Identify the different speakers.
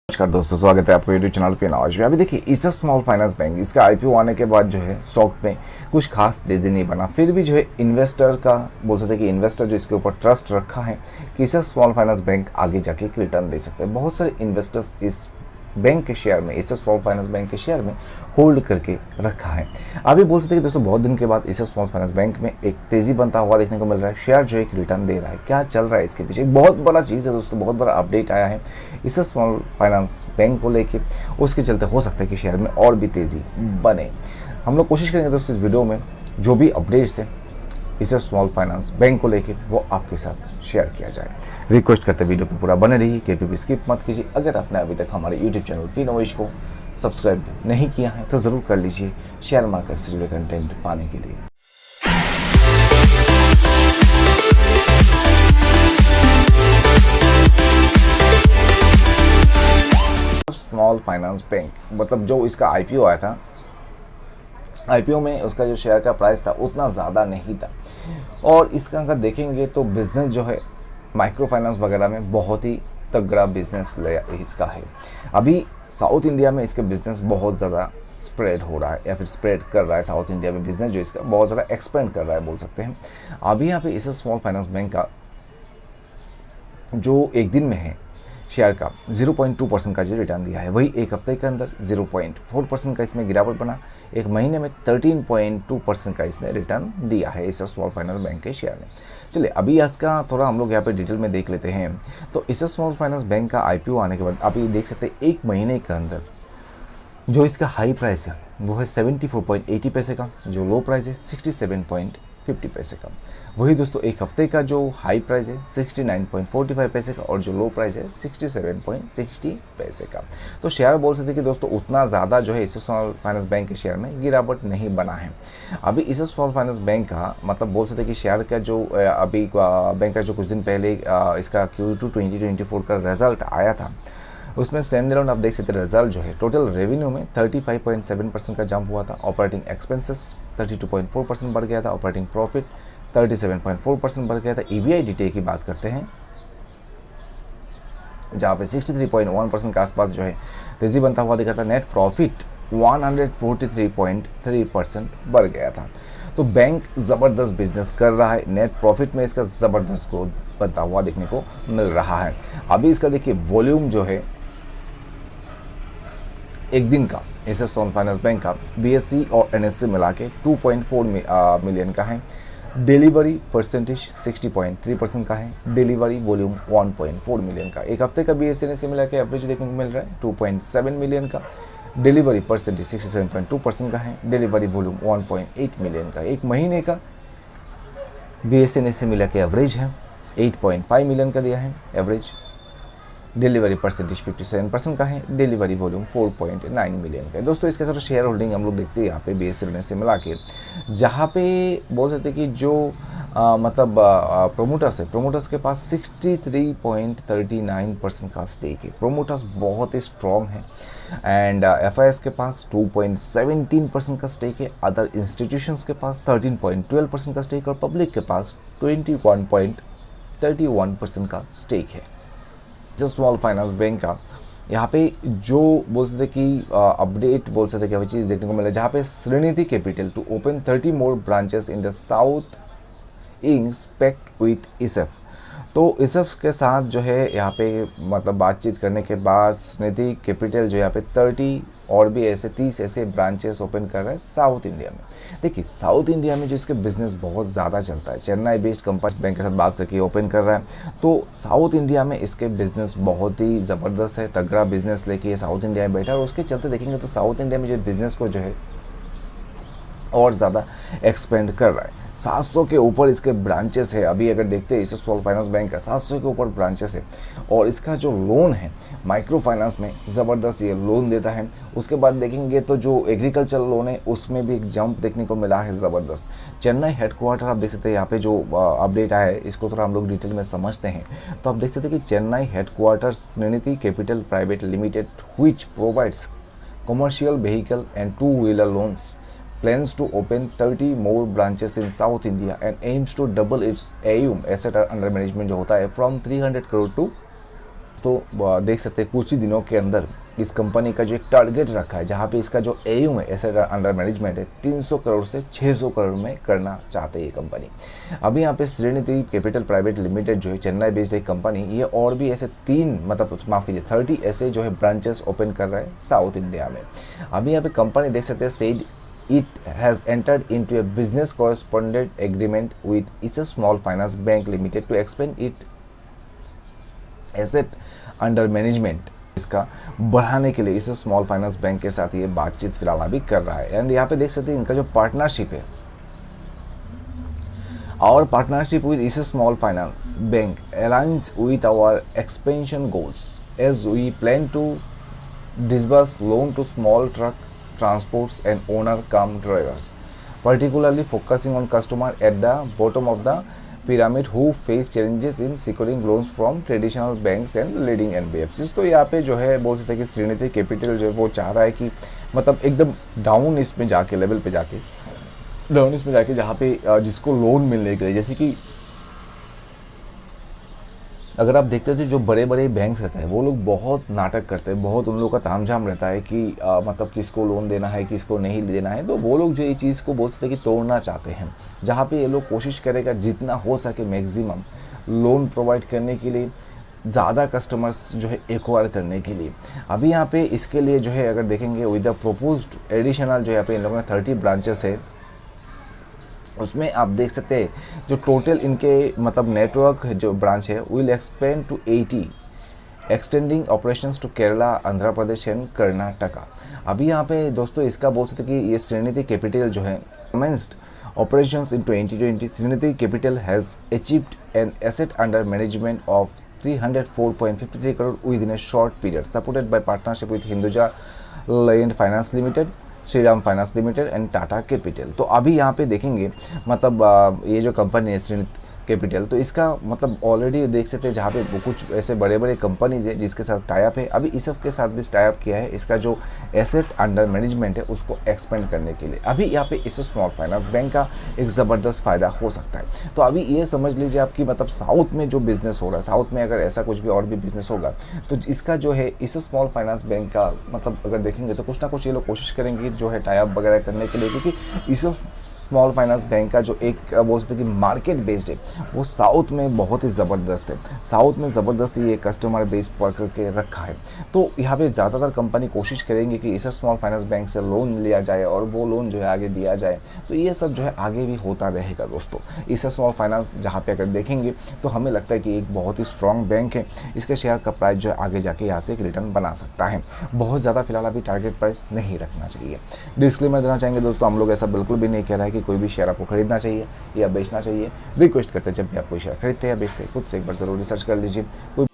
Speaker 1: नमस्कार दोस्तों, स्वागत है आपको यूट्यूब चैनल पे नवाज में। अभी देखिए, ईसा स्मॉल फाइनेंस बैंक इसका आईपीओ आने के बाद जो है स्टॉक में कुछ खास तेजी नहीं बना। फिर भी जो है इन्वेस्टर का बोल सकते हैं कि इन्वेस्टर जो इसके ऊपर ट्रस्ट रखा है कि ईसा स्मॉल फाइनेंस बैंक आगे जाके एक रिटर्न दे सकते हैं। बहुत सारे इन्वेस्टर्स इस बैंक के शेयर में, ईसा स्मॉल फाइनेंस बैंक के शेयर में होल्ड करके रखा है। अभी बोल सकते हैं कि दोस्तों बहुत दिन के बाद ईसा स्मॉल फाइनेंस बैंक में एक तेजी बनता हुआ देखने को मिल रहा है। शेयर जो एक रिटर्न दे रहा है, क्या चल रहा है इसके पीछे? एक बहुत बड़ा चीज़ है दोस्तों, बहुत बड़ा अपडेट आया है ईसा स्मॉल फाइनेंस बैंक को लेके। उसके चलते हो सकता है कि शेयर में और भी तेज़ी बने। हम लोग कोशिश करेंगे दोस्तों इस वीडियो में जो भी अपडेट्स है ईसा स्मॉल फाइनेंस बैंक को लेके वो आपके साथ शेयर किया जाए। रिक्वेस्ट करते वीडियो पे पूरा बने रहिए, कहीं भी स्किप मत कीजिए। अगर आपने अभी तक हमारे यूट्यूब चैनल फिनोवेश को सब्सक्राइब नहीं किया है तो ज़रूर कर लीजिए, शेयर मार्केट से जुड़े कंटेंट पाने के लिए। स्मॉल फाइनेंस बैंक मतलब जो इसका आईपीओ आया था, आईपीओ में उसका जो शेयर का प्राइस था उतना ज़्यादा नहीं था। और इसका अगर देखेंगे तो बिज़नेस जो है माइक्रो फाइनेंस वगैरह में बहुत ही तगड़ा बिजनेस इसका है। अभी साउथ इंडिया में इसके बिज़नेस बहुत ज़्यादा स्प्रेड हो रहा है या फिर स्प्रेड कर रहा है। साउथ इंडिया में बिज़नेस जो इसका बहुत ज़्यादा एक्सपेंड कर रहा है बोल सकते हैं। अभी यहाँ पे इस स्मॉल फाइनेंस बैंक का जो एक दिन में है शेयर का 0.2% का जो रिटर्न दिया है, वही एक हफ्ते के अंदर 0.4% का इसमें गिरावट बना। एक महीने में 13.2% का इसने रिटर्न दिया है इस स्मॉल फाइनेंस बैंक के शेयर में। चलिए अभी इसका थोड़ा हम लोग यहाँ पे डिटेल में देख लेते हैं। तो इस स्मॉल फाइनेंस बैंक का आईपीओ आने के बाद आप ये देख सकते हैं एक महीने के अंदर जो इसका हाई प्राइस है वो है 74.80 पैसे का, जो लो प्राइस है 67.50 पैसे का। वही दोस्तों एक हफ्ते का जो हाई प्राइस है 69.45 पैसे का और जो लो प्राइस है 67.60 पैसे का। तो शेयर बोल सकते हैं कि दोस्तों उतना ज़्यादा जो है इस स्मॉल फाइनेंस बैंक के शेयर में गिरावट नहीं बना है। अभी इस स्मॉल फाइनेंस बैंक का मतलब बोल सकते हैं कि शेयर का जो अभी बैंक का जो कुछ दिन पहले इसका Q2 2024 का रिजल्ट आया था, उसमें स्टैंड अलोन आप देख सकते हैं रिजल्ट जो है टोटल रेवेन्यू में 35.7% का जंप हुआ था। ऑपरेटिंग एक्सपेंसेस 32.4% बढ़ गया था। ऑपरेटिंग प्रॉफिट 37.4% बढ़ गया था। EBIDTA की बात करते हैं जहाँ पे 63.1% के आसपास जो है तेजी बनता हुआ दिखा था। नेट प्रॉफिट 143.3% बढ़ गया था। तो बैंक ज़बरदस्त बिजनेस कर रहा है। नेट प्रॉफिट में इसका ज़बरदस्त ग्रोथ बनता हुआ देखने को मिल रहा है। अभी इसका देखिए वॉल्यूम जो है एक दिन का एसएस स्मॉल फाइनेंस बैंक का BSE और NSE मिला के 2.4 मिलियन का है। डिलीवरी परसेंटेज 60.3% का है। डिलीवरी वॉल्यूम 1.4 मिलियन का। एक हफ्ते का BSE NSE मिला के एवरेज देखने को मिल रहा है 2.7 मिलियन का। डिलीवरी परसेंटेज 67.2% का है। डिलीवरी वॉल्यूम 1.8 मिलियन का। एक महीने का BSE NSE मिला के एवरेज है 8.5 मिलियन का दिया है एवरेज। डिलीवरी परसेंटेज 57% का है। डिलीवरी वॉल्यूम 4.9 मिलियन का है। दोस्तों इसके साथ शेयर होल्डिंग हम लोग देखते हैं यहाँ पे BSE NSE मिला के, जहाँ पे बोल सकते हैं कि जो मतलब प्रोमोटर्स है, प्रोमोटर्स के पास 63.39% का स्टेक है। प्रोमोटर्स बहुत ही स्ट्रॉन्ग है। एंड FIS के पास 2.17% का स्टेक है। अदर इंस्टीट्यूशंस के पास 13.12% का स्टेक और पब्लिक के पास 21.31% का स्टेक है। स्मॉल फाइनेंस बैंक का यहाँ पे जो बोल सकते कि अपडेट बोल सकते कि चीज़ देखने को मिला, जहाँ पे Shrinidhi capital to open 30 more branches in the south inspect with ISEF। तो ISEF के साथ जो है यहाँ पे मतलब बातचीत करने के बाद श्रीनिधि कैपिटल जो यहाँ पे 30 और भी ऐसे 30 ऐसे ब्रांचेस ओपन कर रहा है साउथ इंडिया में। देखिए साउथ इंडिया में जो इसके बिजनेस बहुत ज़्यादा चलता है, चेन्नई बेस्ड कंपनी बैंक के साथ बात करके ओपन कर रहा है। तो साउथ इंडिया में इसके बिजनेस बहुत ही ज़बरदस्त है, तगड़ा बिजनेस लेके ये साउथ इंडिया में बैठा है। और उसके चलते देखेंगे तो साउथ इंडिया में जो बिजनेस को जो है और ज़्यादा एक्सपेंड कर रहा है। 700 के ऊपर इसके ब्रांचेस है। अभी अगर देखते हैं इस स्मॉल फाइनेंस बैंक का 700 के ऊपर ब्रांचेस है। और इसका जो लोन है माइक्रो फाइनेंस में ज़बरदस्त ये लोन देता है। उसके बाद देखेंगे तो जो एग्रीकल्चर लोन है उसमें भी एक जंप देखने को मिला है ज़बरदस्त। चेन्नई हेडक्वार्टर आप देख सकते हैं यहाँ पे जो अपडेट आया है, इसको थोड़ा हम लोग डिटेल में समझते हैं। तो आप देख सकते हैं कि Chennai headquarter Shrinidhi capital private limited which provides commercial vehicle and 2-wheeler loans plans to open 30 more branches in South India and aims to double its AUM asset under management जो होता है from 300 crore to दोस्तों देख सकते हैं कुछ ही दिनों के अंदर इस कंपनी का जो एक टारगेट रखा है, जहाँ पे इसका जो एयू है, एसेट अंडर मैनेजमेंट है, 300 करोड़ से 600 करोड़ में करना चाहते हैं ये कंपनी। अभी यहाँ पे श्रीनिधि कैपिटल प्राइवेट लिमिटेड जो है चेन्नई बेस्ड एक कंपनी, ये और भी ऐसे 30 ऐसे जो है ब्रांचेस ओपन कर रहा है साउथ इंडिया में। अभी यहाँ पे कंपनी देख सकते हैं said it has entered into a business correspondent agreement with its small finance bank limited to expand it asset under management। इसका बढ़ाने के लिए इस स्मॉल फाइनेंस बैंक के साथ ये बातचीत फिलहाल अभी कर रहा है। एंड यहाँ पे देख सकते हैं इनका जो पार्टनरशिप है, our partnership with इस small finance bank aligns with our expansion goals as we plan to disburse loan to small truck transports and owner cum drivers, particularly focusing on customer at the bottom of the pyramid who face challenges in securing loans from traditional banks and leading NBFCs। तो यहाँ पे जो है बोल सकते हैं कि Srinidhi capital जो है वो चाह रहा है कि मतलब एकदम डाउन इसमें जाके लेवल पे जाके जहाँ पे जिसको लोन मिलने के लिए, जैसे कि अगर आप देखते हो तो जो बड़े बड़े बैंक्स रहते हैं वो लोग बहुत नाटक करते हैं, बहुत उन लोगों का तामझाम रहता है कि मतलब किसको लोन देना है किसको नहीं देना है। तो वो लोग जो ये चीज़ को बोलते हैं कि तोड़ना चाहते हैं, जहाँ पे ये लोग कोशिश करेगा जितना हो सके मैक्सिमम लोन प्रोवाइड करने के लिए, ज़्यादा कस्टमर्स जो है एक्वायर करने के लिए। अभी यहाँ पे इसके लिए जो है अगर देखेंगे विद द प्रोपोज्ड एडिशनल जो यहाँ पे इन लोगों ने 30 ब्रांचेस है, उसमें आप देख सकते हैं जो टोटल इनके मतलब नेटवर्क जो ब्रांच है will expand to 80, extending operations to Kerala, Andhra Pradesh and Karnataka. अभी यहाँ पे दोस्तों इसका बोल सकते कि ये श्रीनिधि कैपिटल जो है commenced operations in 2020, Trinity Capital has achieved an asset under management of 304.53 crore within a short period, supported by partnership with Hinduja Land Finance Limited, Shriram finance limited and Tata capital. तो अभी यहाँ पे देखेंगे मतलब ये जो कंपनी है श्रीनिधि कैपिटल, तो इसका मतलब ऑलरेडी देख सकते हैं जहाँ पे कुछ ऐसे बड़े बड़े कंपनीज है जिसके साथ टाइप है। अभी इसफ के साथ भी टाइप किया है इसका जो एसेट अंडर मैनेजमेंट है उसको एक्सपेंड करने के लिए। अभी यहाँ पे इस स्मॉल फाइनेंस बैंक का एक ज़बरदस्त फ़ायदा हो सकता है। तो अभी ये समझ लीजिए आपकी मतलब साउथ में जो बिज़नेस हो रहा है, साउथ में अगर ऐसा कुछ भी और भी बिज़नेस होगा तो इसका जो है इस स्मॉल फाइनेंस बैंक का मतलब अगर देखेंगे तो कुछ ना कुछ ये लोग कोशिश करेंगे जो है टाइप वगैरह करने के लिए, क्योंकि इस स्मॉल फाइनेंस बैंक का जो एक बोल सकते हैं कि मार्केट बेस्ड है वो साउथ में बहुत ही ज़बरदस्त है। साउथ में ज़बरदस्त ये कस्टमर बेस पकड़ के रखा है। तो यहाँ पे ज़्यादातर कंपनी कोशिश करेंगे कि इस स्मॉल फाइनेंस बैंक से लोन लिया जाए और वो लोन जो है आगे दिया जाए। तो ये सब जो है आगे भी होता रहेगा दोस्तों। इस स्मॉल फाइनेंस जहाँ पे अगर देखेंगे तो हमें लगता है कि एक बहुत ही स्ट्रॉन्ग बैंक है, इसके शेयर का प्राइस जो है आगे जाके यहाँ से एक रिटर्न बना सकता है। बहुत ज़्यादा फिलहाल अभी टारगेट प्राइस नहीं रखना चाहिए। डिस्क्लेमर देना चाहेंगे दोस्तों, हम लोग ऐसा बिल्कुल भी नहीं कह रहा है कि कोई भी शेयर आपको खरीदना चाहिए या बेचना चाहिए। रिक्वेस्ट करते हैं जब भी आप कोई शेयर खरीदते हैं या बेचते हैं खुद से एक बार ज़रूर रिसर्च कर लीजिए। कोई